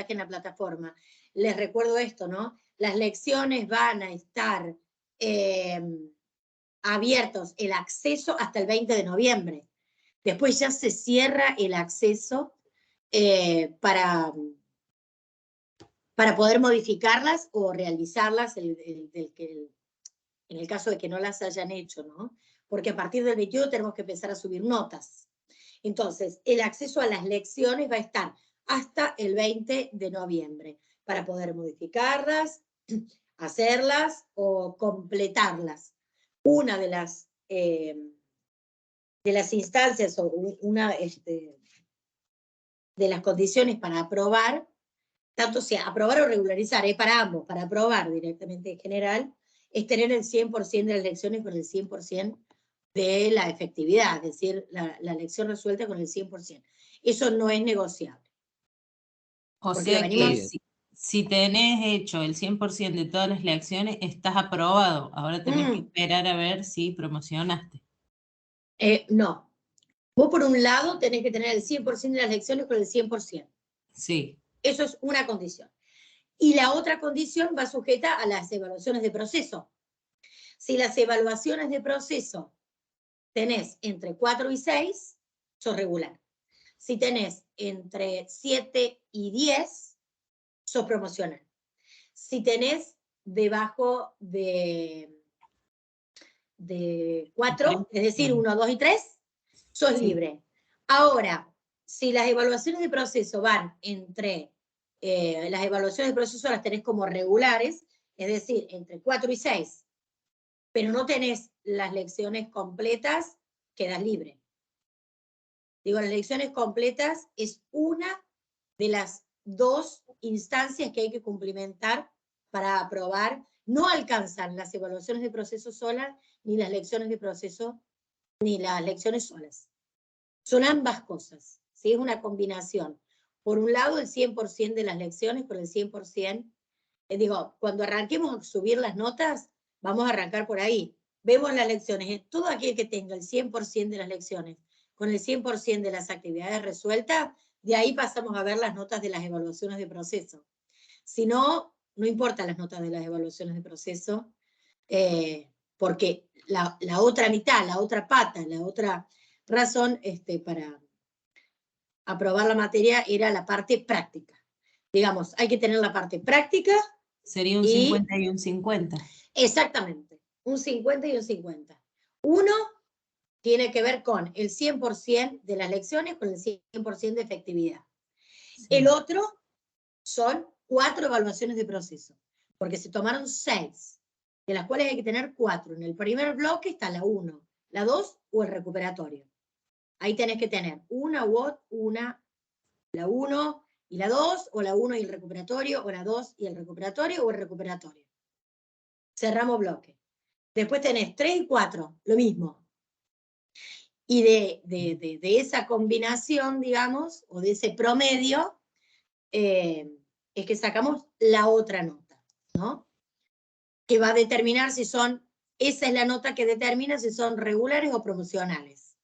en la plataforma. Les recuerdo esto, ¿no? Las lecciones van a estar abiertos, el acceso hasta el 20 de noviembre. Después ya se cierra el acceso para poder modificarlas o realizarlas en el caso de que no las hayan hecho, ¿no? Porque a partir del 21 tenemos que empezar a subir notas. Entonces, el acceso a las lecciones va a estar hasta el 20 de noviembre para poder modificarlas, hacerlas o completarlas. Una de las instancias o una de las condiciones para aprobar, tanto sea aprobar o regularizar, para ambos, para aprobar directamente en general, es tener el 100% de las lecciones con el 100% de la efectividad, es decir, la lección resuelta con el 100%. Eso no es negociable. O sea que si tenés hecho el 100% de todas las lecciones, estás aprobado. Ahora tenés que esperar a ver si promocionaste. No. Vos por un lado tenés que tener el 100% de las lecciones con el 100%. Sí. Eso es una condición. Y la otra condición va sujeta a las evaluaciones de proceso. Si las evaluaciones de proceso tenés entre 4 y 6, sos regular. Si tenés entre 7 y 10, sos promocional. Si tenés debajo de 4, es decir, 1, 2 y 3, sos libre. Ahora, si las evaluaciones de proceso van entre, las evaluaciones de proceso las tenés como regulares, es decir, entre 4 y 6, pero no tenés las lecciones completas, quedas libre. Digo, las lecciones completas es una de las 2 instancias que hay que cumplimentar para aprobar. No alcanzan las evaluaciones de proceso solas, ni las lecciones de proceso, ni las lecciones solas. Son ambas cosas, ¿sí? Es una combinación. Por un lado, el 100% de las lecciones con el 100%. Digo, cuando arranquemos a subir las notas, vamos a arrancar por ahí. Vemos las lecciones. Todo aquel que tenga el 100% de las lecciones con el 100% de las actividades resueltas, de ahí pasamos a ver las notas de las evaluaciones de proceso. Si no, no importan las notas de las evaluaciones de proceso, porque la otra mitad, la otra pata, la otra razón para aprobar la materia era la parte práctica. Digamos, hay que tener la parte práctica. Sería un 50 y un 50. Exactamente, un 50 y un 50. Uno tiene que ver con el 100% de las lecciones con el 100% de efectividad. Sí. El otro son 4 evaluaciones de proceso, porque se tomaron 6, de las cuales hay que tener 4. En el primer bloque está la 1, la 2 o el recuperatorio. Ahí tenés que tener una, la 1 y la 2, o la 1 y el recuperatorio, o la 2 y el recuperatorio, o el recuperatorio. Cerramos bloque. Después tenés 3 y 4, lo mismo. Y de esa combinación, digamos, o de ese promedio, es que sacamos la otra nota, ¿no? Que va a determinar si son, esa es la nota que determina si son regulares o promocionales.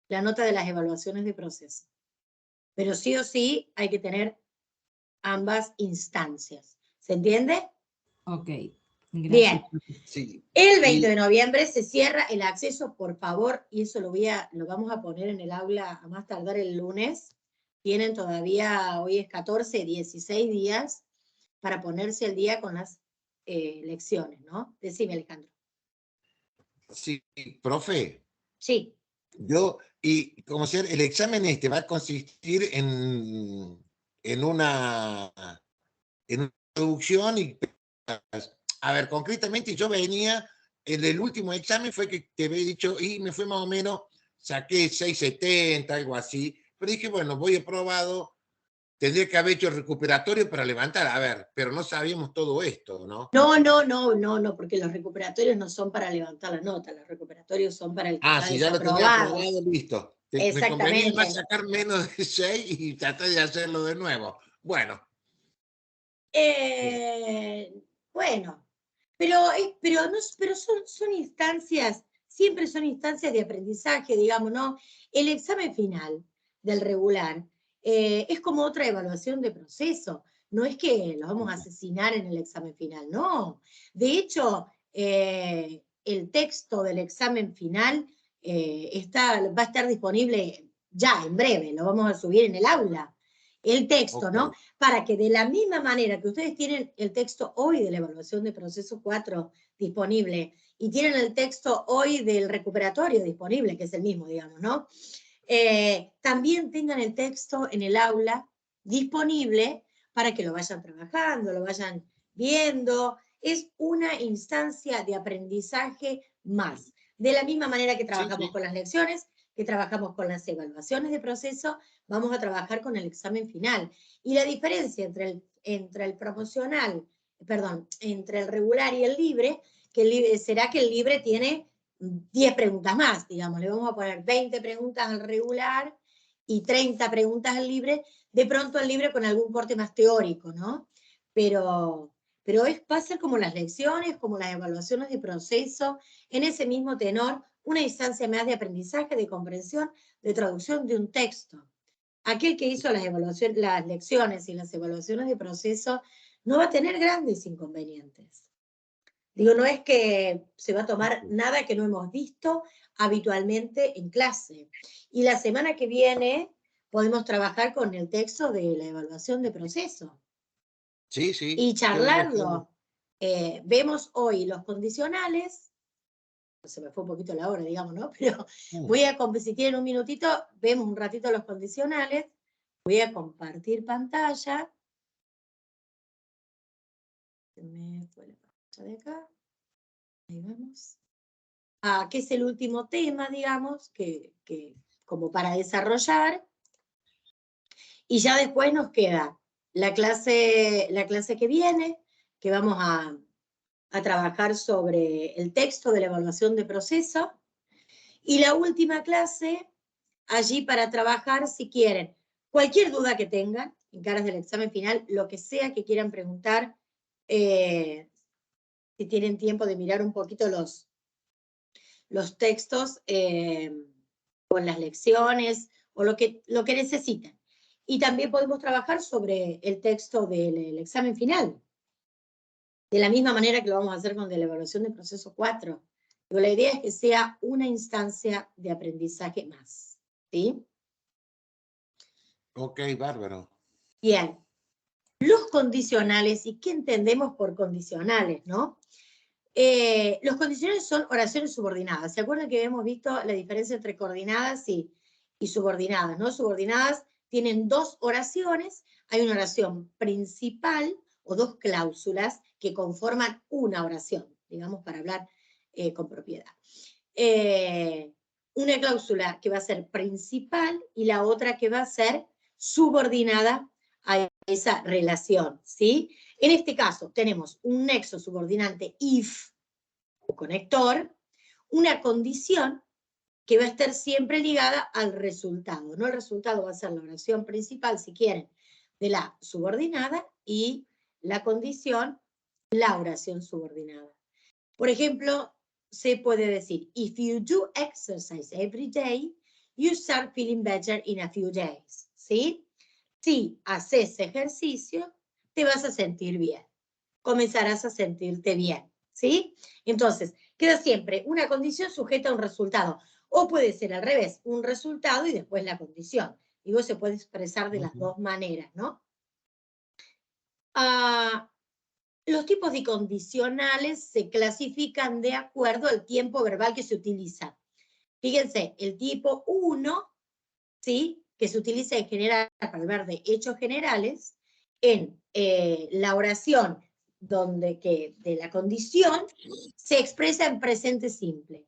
La nota de las evaluaciones de proceso. Pero sí o sí hay que tener ambas instancias. ¿Se entiende? Ok. Gracias. Bien. Sí. El 20 de noviembre se cierra el acceso, por favor, y eso lo vamos a poner en el aula a más tardar el lunes. Tienen todavía, hoy es 14, 16 días para ponerse al día con las lecciones, ¿no? Decime, Alejandro. Sí, profe. Sí. Y como ser, el examen va a consistir en una introducción y... A ver, concretamente yo venía, el último examen fue que te había dicho, y me fue más o menos, saqué 670, algo así, pero dije, bueno, voy aprobado, tendría que haber hecho el recuperatorio para levantar, a ver, pero no sabíamos todo esto, ¿no? No, porque los recuperatorios no son para levantar la nota, los recuperatorios son para el que está si ya lo tenía aprobado, listo. Me convenía más sacar menos de 6 y tratar de hacerlo de nuevo. Bueno. Bueno, pero son instancias, siempre son instancias de aprendizaje, digamos, ¿no? El examen final del regular es como otra evaluación de proceso. no es que los vamos a asesinar en el examen final, no. De hecho, el texto del examen final va a estar disponible ya, en breve, lo vamos a subir en el aula. El texto, ¿no? Para que de la misma manera que ustedes tienen el texto hoy de la evaluación de proceso 4 disponible y tienen el texto hoy del recuperatorio disponible, que es el mismo, digamos, ¿no? También tengan el texto en el aula disponible para que lo vayan trabajando, lo vayan viendo. Es una instancia de aprendizaje más. De la misma manera que trabajamos con las lecciones, que trabajamos con las evaluaciones de proceso, vamos a trabajar con el examen final. Y la diferencia entre el promocional, perdón, entre el regular y el libre, será que el libre tiene 10 preguntas más, digamos, le vamos a poner 20 preguntas al regular y 30 preguntas al libre, de pronto al libre con algún corte más teórico, ¿no? Pero va a ser como las lecciones, como las evaluaciones de proceso, en ese mismo tenor, una instancia más de aprendizaje, de comprensión, de traducción de un texto. Aquel que hizo las lecciones y las evaluaciones de proceso no va a tener grandes inconvenientes. Digo, no es que se va a tomar nada que no hemos visto habitualmente en clase. Y la semana que viene podemos trabajar con el texto de la evaluación de proceso. Sí, sí. Y charlarlo. Vemos hoy los condicionales. Se me fue un poquito la hora, digamos, ¿no? Pero voy a, si tienen un minutito, vemos un ratito los condicionales. Voy a compartir pantalla. Se me fue la pantalla de acá. Ahí vamos. Que es el último tema, digamos, que como para desarrollar. Y ya después nos queda la clase que viene, que vamos a trabajar sobre el texto de la evaluación de proceso. Y la última clase, allí para trabajar, si quieren, cualquier duda que tengan en caras del examen final, lo que sea que quieran preguntar, si tienen tiempo de mirar un poquito los textos con las lecciones o lo que necesiten. Y también podemos trabajar sobre el texto del examen final, de la misma manera que lo vamos a hacer con la evaluación de proceso 4. Pero la idea es que sea una instancia de aprendizaje más. ¿Sí? Ok, bárbaro. Bien. Los condicionales, ¿y qué entendemos por condicionales, no? Los condicionales son oraciones subordinadas. ¿Se acuerdan que habíamos visto la diferencia entre coordinadas y subordinadas, ¿no? Subordinadas tienen dos oraciones. Hay una oración principal o dos cláusulas que conforman una oración, digamos, para hablar con propiedad. Una cláusula que va a ser principal y la otra que va a ser subordinada a esa relación, ¿sí? En este caso tenemos un nexo subordinante if, o conector, una condición que va a estar siempre ligada al resultado, ¿no? El resultado va a ser la oración principal, si quieren, de la subordinada y la condición, la oración subordinada. Por ejemplo, se puede decir, if you do exercise every day, you start feeling better in a few days, ¿sí? Si haces ejercicio, te vas a sentir bien. Comenzarás a sentirte bien, ¿sí? Entonces, queda siempre una condición sujeta a un resultado. O puede ser al revés, un resultado y después la condición. Digo, se puede expresar de las dos maneras, ¿no? Los tipos de condicionales se clasifican de acuerdo al tiempo verbal que se utiliza. Fíjense, el tipo 1, ¿sí?, que se utiliza en general para hablar de hechos generales, en la oración de la condición se expresa en presente simple.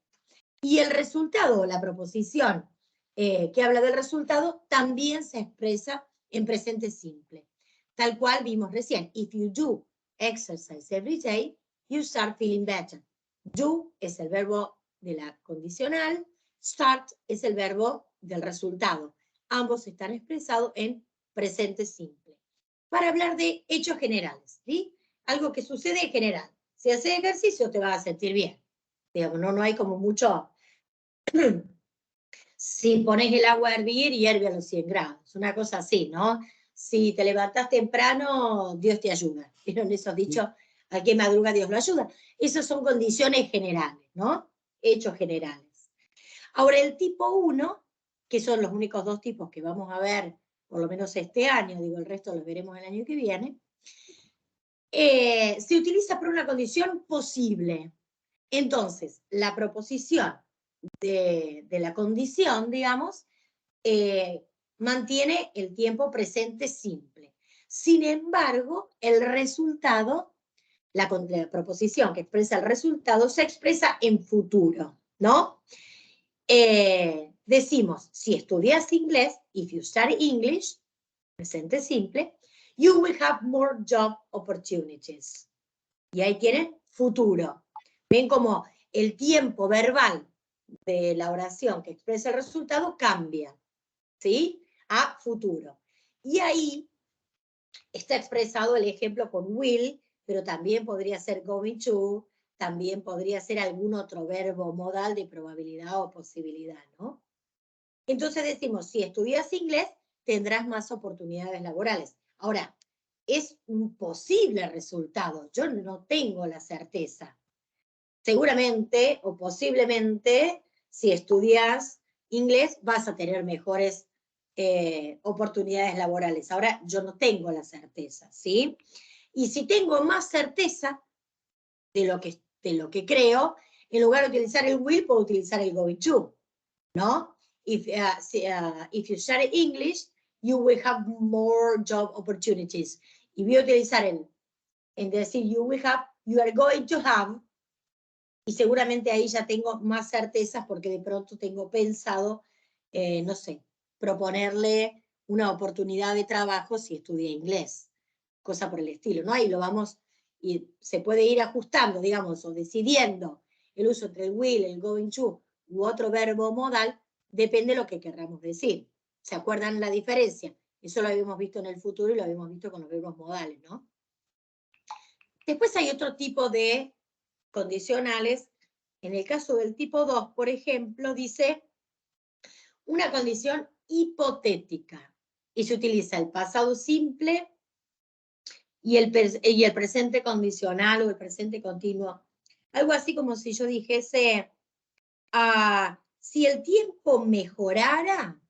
Y el resultado, la proposición que habla del resultado, también se expresa en presente simple. Tal cual vimos recién. If you do exercise every day, you start feeling better. Do es el verbo de la condicional, start es el verbo del resultado. Ambos están expresados en presente simple. Para hablar de hechos generales, ¿sí? Algo que sucede en general. Si haces ejercicio te vas a sentir bien. Digamos, no hay como mucho... Si pones el agua a hervir, hierve a los 100 grados. Una cosa así, ¿no? si te levantás temprano, Dios te ayuda. ¿Vieron esos dichos? Al que madruga, Dios lo ayuda. Esas son condiciones generales, ¿no? Hechos generales. Ahora, el tipo 1, que son los únicos dos tipos que vamos a ver, por lo menos este año, digo, el resto los veremos el año que viene, se utiliza por una condición posible. Entonces, la proposición de la condición, digamos, mantiene el tiempo presente simple. Sin embargo, el resultado, la proposición que expresa el resultado, se expresa en futuro, ¿no? Decimos, si estudias inglés, if you study English, presente simple, you will have more job opportunities. Y ahí tienen futuro. Ven como el tiempo verbal de la oración que expresa el resultado cambia, ¿sí? A futuro. Y ahí está expresado el ejemplo con will, pero también podría ser going to, también podría ser algún otro verbo modal de probabilidad o posibilidad, ¿no? Entonces decimos, si estudias inglés, tendrás más oportunidades laborales. Ahora, es un posible resultado, yo no tengo la certeza. Seguramente o posiblemente, si estudias inglés, vas a tener mejores oportunidades laborales. Ahora, yo no tengo la certeza, ¿sí? Y si tengo más certeza de lo que creo, en lugar de utilizar el will, puedo utilizar el going to, ¿no? If you study English, you will have more job opportunities. Y voy a utilizar en decir you are going to have, y seguramente ahí ya tengo más certezas porque de pronto tengo pensado, no sé, proponerle una oportunidad de trabajo si estudia inglés, cosa por el estilo, ¿no? Ahí lo vamos, y se puede ir ajustando, digamos, o decidiendo el uso entre el will, el going to, u otro verbo modal, depende de lo que querramos decir. ¿Se acuerdan la diferencia? Eso lo habíamos visto en el futuro y lo habíamos visto con los verbos modales, ¿no? Después hay otro tipo de condicionales. En el caso del tipo 2, por ejemplo, dice una condición hipotética y se utiliza el pasado simple y el presente condicional o el presente continuo. Algo así como si yo dijese, si el tiempo mejorara,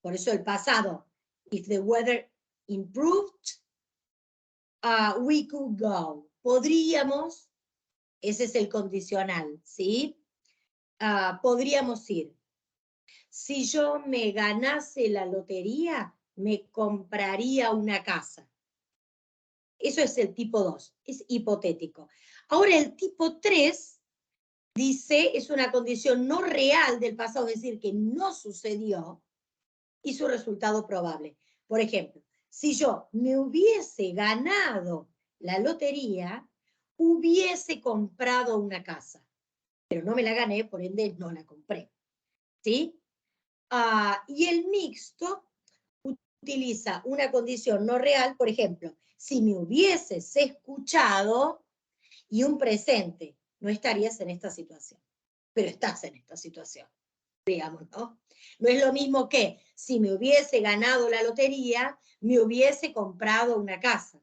por eso el pasado, if the weather improved, we could go. Podríamos, ese es el condicional, ¿sí? Podríamos ir. Si yo me ganase la lotería, me compraría una casa. Eso es el tipo 2, es hipotético. Ahora el tipo 3 dice, es una condición no real del pasado, es decir, que no sucedió, y su resultado probable. Por ejemplo, si yo me hubiese ganado la lotería, hubiese comprado una casa. Pero no me la gané, por ende no la compré. ¿Sí? Y el mixto utiliza una condición no real, por ejemplo, si me hubieses escuchado y un presente, no estarías en esta situación, pero estás en esta situación, digamos, ¿no? No es lo mismo que si me hubiese ganado la lotería, me hubiese comprado una casa.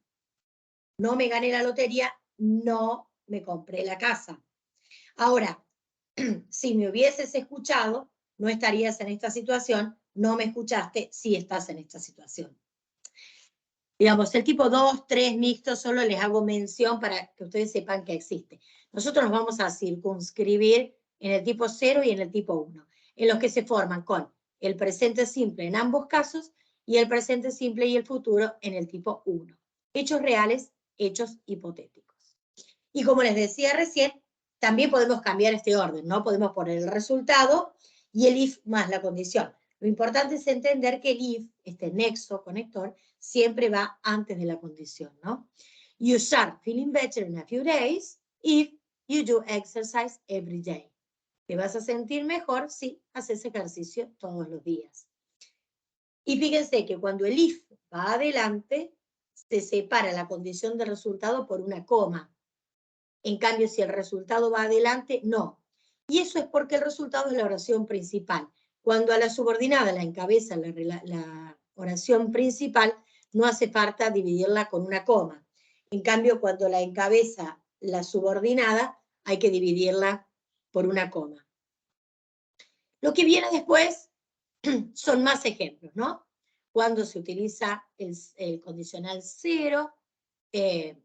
No me gané la lotería, no me compré la casa. Ahora, si me hubieses escuchado, no estarías en esta situación, no me escuchaste, sí estás en esta situación. Digamos, el tipo 2, 3 mixto, solo les hago mención para que ustedes sepan que existe. Nosotros nos vamos a circunscribir en el tipo 0 y en el tipo 1, en los que se forman con el presente simple en ambos casos y el presente simple y el futuro en el tipo 1. Hechos reales, hechos hipotéticos. Y como les decía recién, también podemos cambiar este orden, ¿no? Podemos poner el resultado y el if más la condición. Lo importante es entender que el if, este nexo conector, siempre va antes de la condición, ¿no? You start feeling better in a few days if you do exercise every day. Te vas a sentir mejor si haces ejercicio todos los días. Y fíjense que cuando el if va adelante, se separa la condición de resultado por una coma. En cambio, si el resultado va adelante, no. Y eso es porque el resultado es la oración principal. Cuando a la subordinada la encabeza oración principal, no hace falta dividirla con una coma. En cambio, cuando la encabeza la subordinada, hay que dividirla por una coma. Lo que viene después son más ejemplos, ¿no? Cuando se utiliza el condicional 0, que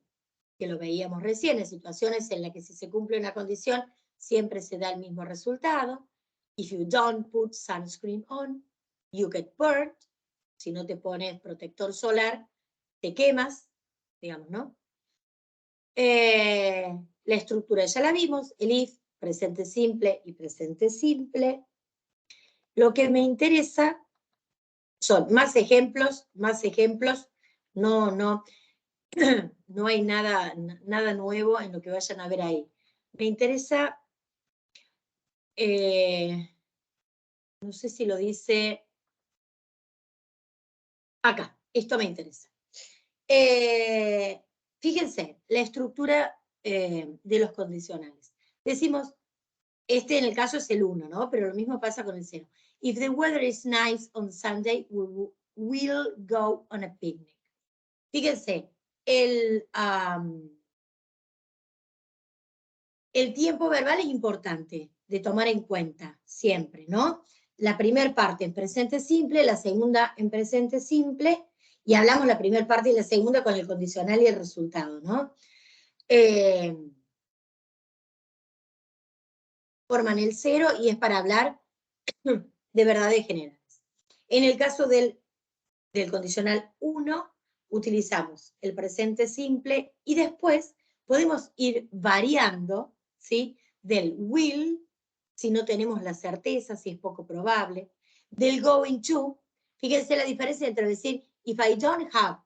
lo veíamos recién, en situaciones en las que si se cumple una condición, siempre se da el mismo resultado. If you don't put sunscreen on, you get burned. Si no te pones protector solar, te quemas, digamos, ¿no? La estructura ya la vimos, el if, presente simple y presente simple. Lo que me interesa son más ejemplos, no hay nada nuevo en lo que vayan a ver ahí. Me interesa, no sé si lo dice acá, esto me interesa. Fíjense, la estructura de los condicionales. Decimos, este en el caso es el 1, ¿no? Pero lo mismo pasa con el 0. If the weather is nice on Sunday, we'll go on a picnic. Fíjense, el tiempo verbal es importante de tomar en cuenta siempre, ¿no? La primera parte en presente simple, la segunda en presente simple, y hablamos la primera parte y la segunda con el condicional y el resultado, ¿no? Forman el 0 y es para hablar de verdades generales. En el caso del condicional 1, utilizamos el presente simple y después podemos ir variando, ¿sí? Del will, si no tenemos la certeza, si es poco probable, del going to. Fíjense la diferencia entre decir, if I don't have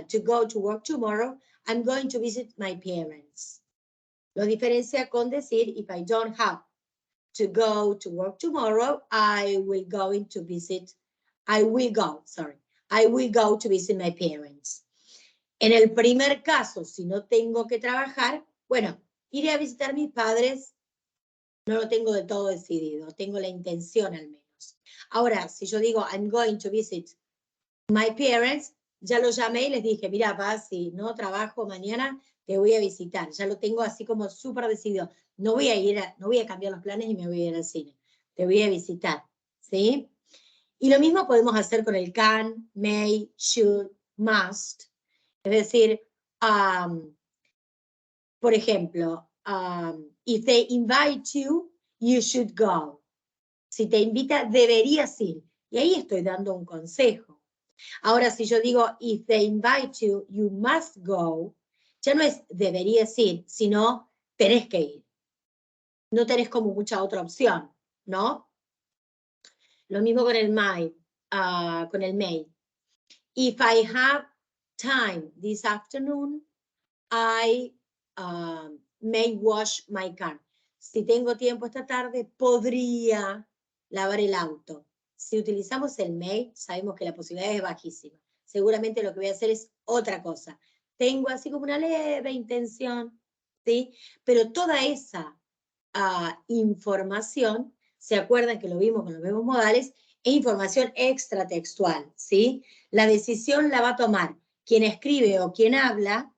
to go to work tomorrow, I'm going to visit my parents. Lo diferencia con decir, if I don't have to go to work tomorrow, I will go to visit my parents. En el primer caso, si no tengo que trabajar, bueno, iré a visitar a mis padres, no lo tengo de todo decidido, tengo la intención al menos. Ahora, si yo digo, I'm going to visit my parents, ya lo llamé y les dije, mira, pa, si no trabajo mañana, te voy a visitar. Ya lo tengo así como súper decidido. No voy a cambiar los planes y me voy a ir al cine. Te voy a visitar, ¿sí? Y lo mismo podemos hacer con el can, may, should, must. Es decir, por ejemplo, if they invite you, you should go. Si te invita, deberías ir. Y ahí estoy dando un consejo. Ahora, si yo digo, if they invite you, you must go, ya no es deberías ir, sino tenés que ir. No tenés como mucha otra opción, ¿no? Lo mismo con el may. If I have time this afternoon, I may wash my car. Si tengo tiempo esta tarde, podría lavar el auto. Si utilizamos el may, sabemos que la posibilidad es bajísima. Seguramente lo que voy a hacer es otra cosa. Tengo así como una leve intención, ¿sí? Pero toda esa información, ¿se acuerdan que lo vimos con los verbos modales? Es información extratextual, ¿sí? La decisión la va a tomar quien escribe o quien habla,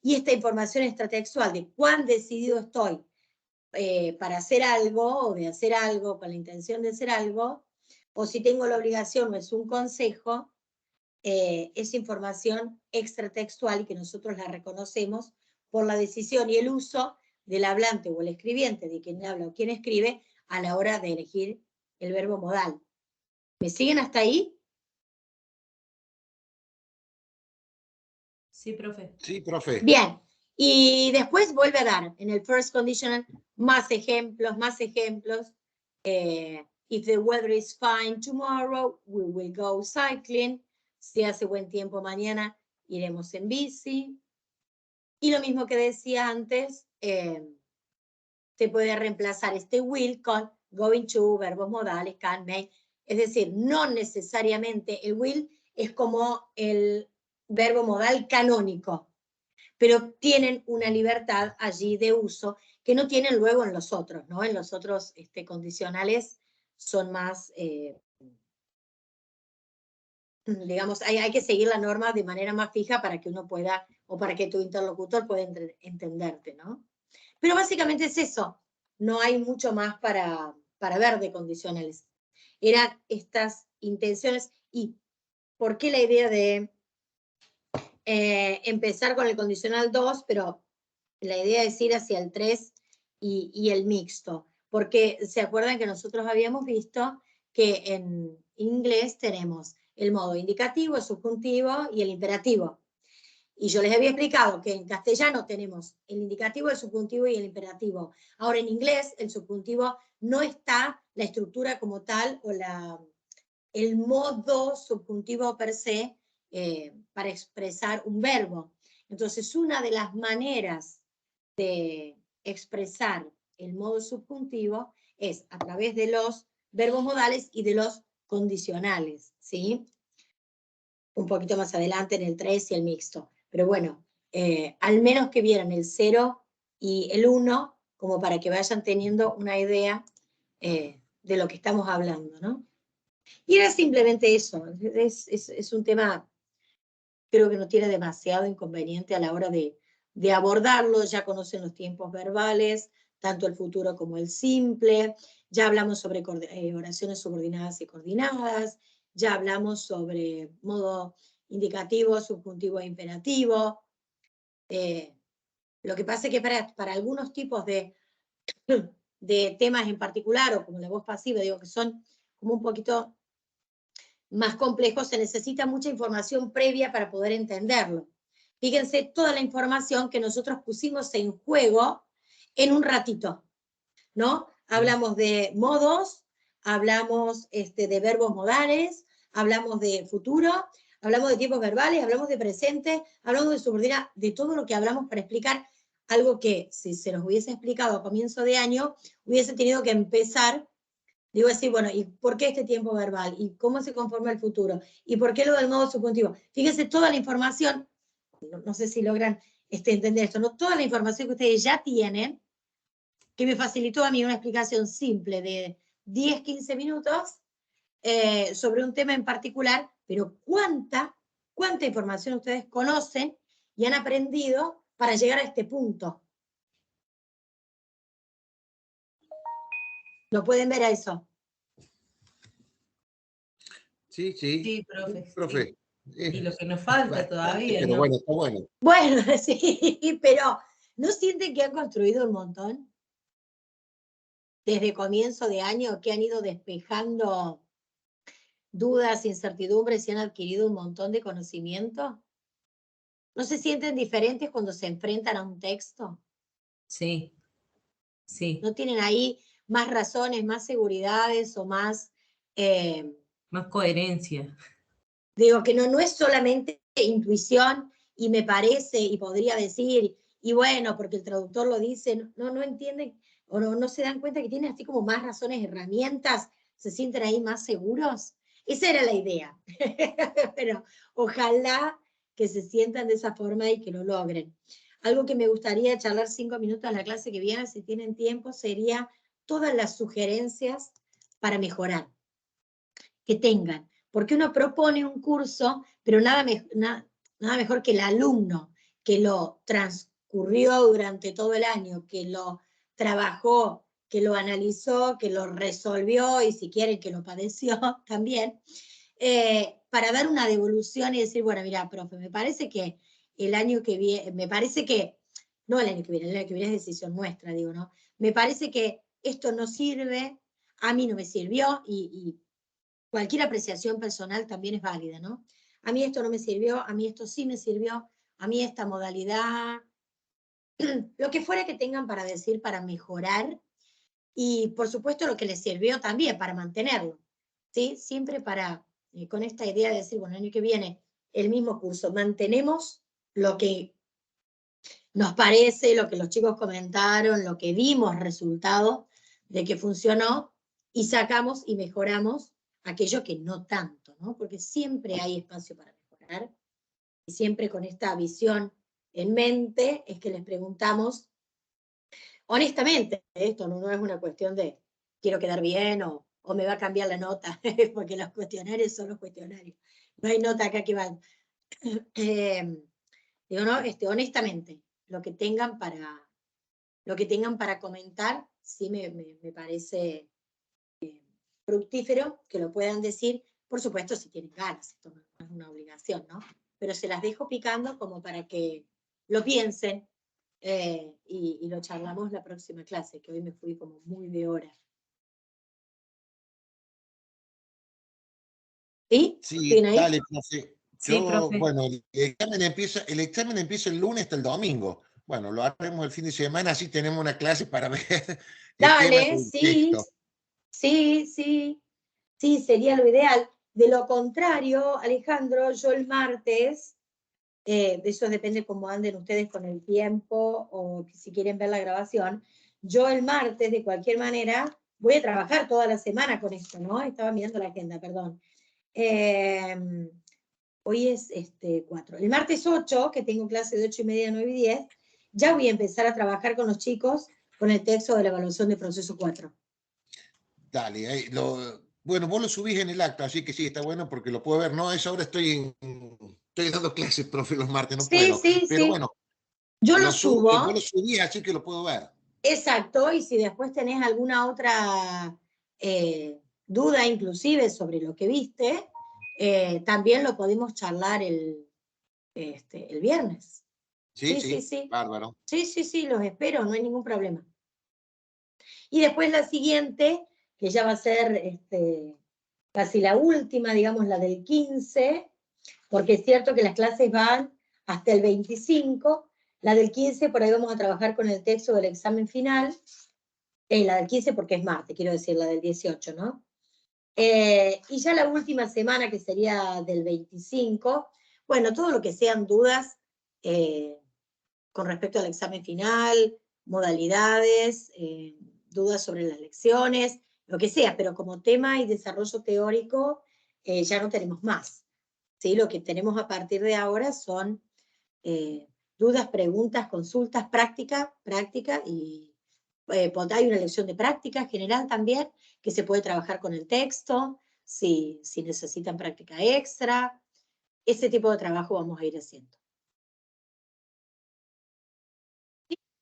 y esta información extratextual de cuán decidido estoy para hacer algo, o de hacer algo con la intención de hacer algo, o si tengo la obligación o es un consejo, es información extratextual y que nosotros la reconocemos por la decisión y el uso del hablante o el escribiente, de quien habla o quien escribe, a la hora de elegir el verbo modal. ¿Me siguen hasta ahí? Sí, profe. Sí, profe. Bien, y después vuelve a dar en el first conditional más ejemplos. If the weather is fine tomorrow, we will go cycling. Si hace buen tiempo mañana, iremos en bici. Y lo mismo que decía antes, se puede reemplazar este will con going to, verbos modales, can, may. Es decir, no necesariamente el will es como el verbo modal canónico, pero tienen una libertad allí de uso que no tienen luego en los otros, ¿no? En los otros condicionales son más digamos, hay que seguir la norma de manera más fija para que uno pueda, o para que tu interlocutor pueda entenderte, ¿no? Pero básicamente es eso, no hay mucho más para ver de condicionales. Eran estas intenciones, y ¿por qué la idea de empezar con el condicional 2, pero la idea es ir hacia el 3 y el mixto? Porque se acuerdan que nosotros habíamos visto que en inglés tenemos el modo indicativo, el subjuntivo y el imperativo. Y yo les había explicado que en castellano tenemos el indicativo, el subjuntivo y el imperativo. Ahora en inglés el subjuntivo no está la estructura como tal o el modo subjuntivo per se para expresar un verbo. Entonces una de las maneras de expresar el modo subjuntivo es a través de los verbos modales y de los condicionales, ¿sí? Un poquito más adelante en el 3 y el mixto. Pero bueno, al menos que vieran el 0 y el 1, como para que vayan teniendo una idea de lo que estamos hablando, ¿no? Y era simplemente eso, es un tema, creo que no tiene demasiado inconveniente a la hora de abordarlo, ya conocen los tiempos verbales, tanto el futuro como el simple, ya hablamos sobre oraciones subordinadas y coordinadas, ya hablamos sobre modo indicativo, subjuntivo e imperativo. Lo que pasa es que para algunos tipos de temas en particular, o como la voz pasiva, digo que son como un poquito más complejos, se necesita mucha información previa para poder entenderlo. Fíjense toda la información que nosotros pusimos en juego en un ratito, ¿no? Hablamos de modos, hablamos de verbos modales, hablamos de futuro, hablamos de tiempos verbales, hablamos de presente, hablamos de subordinada, de todo lo que hablamos para explicar algo que, si se los hubiese explicado a comienzo de año, hubiese tenido que empezar. Digo así, bueno, ¿y por qué este tiempo verbal? ¿Y cómo se conforma el futuro? ¿Y por qué lo del modo subjuntivo? Fíjense toda la información, no sé si logran entender esto, ¿no? Toda la información que ustedes ya tienen, que me facilitó a mí una explicación simple de 10, 15 minutos sobre un tema en particular, pero cuánta información ustedes conocen y han aprendido para llegar a este punto. ¿Lo pueden ver a eso? Sí, sí. Sí, profe. Profe. Sí. Y lo que nos falta todavía, pero ¿no? bueno, está bueno. Bueno, sí, pero ¿no sienten que han construido un montón? Desde comienzo de año, que han ido despejando dudas, incertidumbres y han adquirido un montón de conocimiento. ¿No se sienten diferentes cuando se enfrentan a un texto? Sí, sí. ¿No tienen ahí más razones, más seguridades o más... más coherencia. Digo, que no es solamente intuición y me parece y podría decir, y bueno, porque el traductor lo dice, no entienden o no se dan cuenta que tienen así como más razones, herramientas, se sienten ahí más seguros. Esa era la idea. Pero ojalá que se sientan de esa forma y que lo logren. Algo que me gustaría charlar 5 minutos en la clase que viene, si tienen tiempo, sería todas las sugerencias para mejorar que tengan. Porque uno propone un curso, pero nada mejor que el alumno que lo transcurrió durante todo el año, que lo trabajó, que lo analizó, que lo resolvió y si quieren que lo padeció también, para dar una devolución y decir, bueno, mira, profe, me parece que el año que viene, me parece que, no el año que viene es decisión nuestra, digo, ¿no? Me parece que esto no sirve, a mí no me sirvió y cualquier apreciación personal también es válida, ¿no? A mí esto no me sirvió, a mí esto sí me sirvió, a mí esta modalidad, lo que fuera que tengan para decir, para mejorar, y por supuesto lo que les sirvió también para mantenerlo, ¿sí? Siempre para, con esta idea de decir, bueno, el año que viene el mismo curso, mantenemos lo que nos parece, lo que los chicos comentaron, lo que vimos resultado de que funcionó, y sacamos y mejoramos aquello que no tanto, ¿no? Porque siempre hay espacio para mejorar, y siempre con esta visión en mente es que les preguntamos, honestamente, esto no es una cuestión de quiero quedar bien o me va a cambiar la nota, porque los cuestionarios son los cuestionarios, No hay nota acá que va. Digo, no, honestamente, lo que tengan para comentar, sí me parece fructífero que lo puedan decir, por supuesto si tienen ganas, esto no es una obligación, ¿no? Pero se las dejo picando como para que lo piensen y lo charlamos la próxima clase, que hoy me fui como muy de hora. ¿Sí? Sí, ahí? dale, profe. Sí, Yo, profe. bueno, el examen empieza el lunes hasta el domingo. Bueno, lo haremos el fin de semana, así tenemos una clase para ver el tema Dale, del sí, texto. sí, sería lo ideal. De lo contrario, Alejandro, yo el martes, de eso depende cómo anden ustedes con el tiempo o si quieren ver la grabación, yo el martes, de cualquier manera, voy a trabajar toda la semana con esto, ¿no? Estaba mirando la agenda, perdón. Hoy es 4. El martes 8, que tengo clase de 8:30 a 9:10, ya voy a empezar a trabajar con los chicos con el texto de la evaluación de proceso 4. Dale, bueno, vos lo subís en el acto, así que sí, está bueno porque lo puedo ver. No, a esa hora estoy dando clases, profe, los martes, no puedo. Pero Sí. bueno, Yo lo vos lo subo, subís, así que lo puedo ver. exacto, y si después tenés alguna otra duda inclusive sobre lo que viste, también lo podemos charlar el viernes. Sí, bárbaro. Sí, los espero, no hay ningún problema. Y después la siguiente, que ya va a ser casi la última, digamos la del 15, porque es cierto que las clases van hasta el 25, la del 15 por ahí vamos a trabajar con el texto del examen final, la del 15 porque es martes, quiero decir, la del 18, ¿no? Y ya la última semana, que sería del 25, bueno, todo lo que sean dudas con respecto al examen final, modalidades, dudas sobre las lecciones, lo que sea, pero como tema y desarrollo teórico ya no tenemos más. ¿Sí? Lo que tenemos a partir de ahora son dudas, preguntas, consultas, práctica y hay una lección de práctica general también, que se puede trabajar con el texto, si necesitan práctica extra. Ese tipo de trabajo vamos a ir haciendo.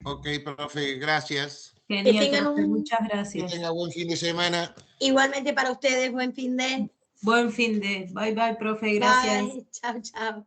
Ok, profe, gracias. Genial, tengan profe, muchas gracias. Que tenga buen fin de semana. Igualmente para ustedes, buen fin de. Buen fin de. Bye, profe, gracias. Bye, chao.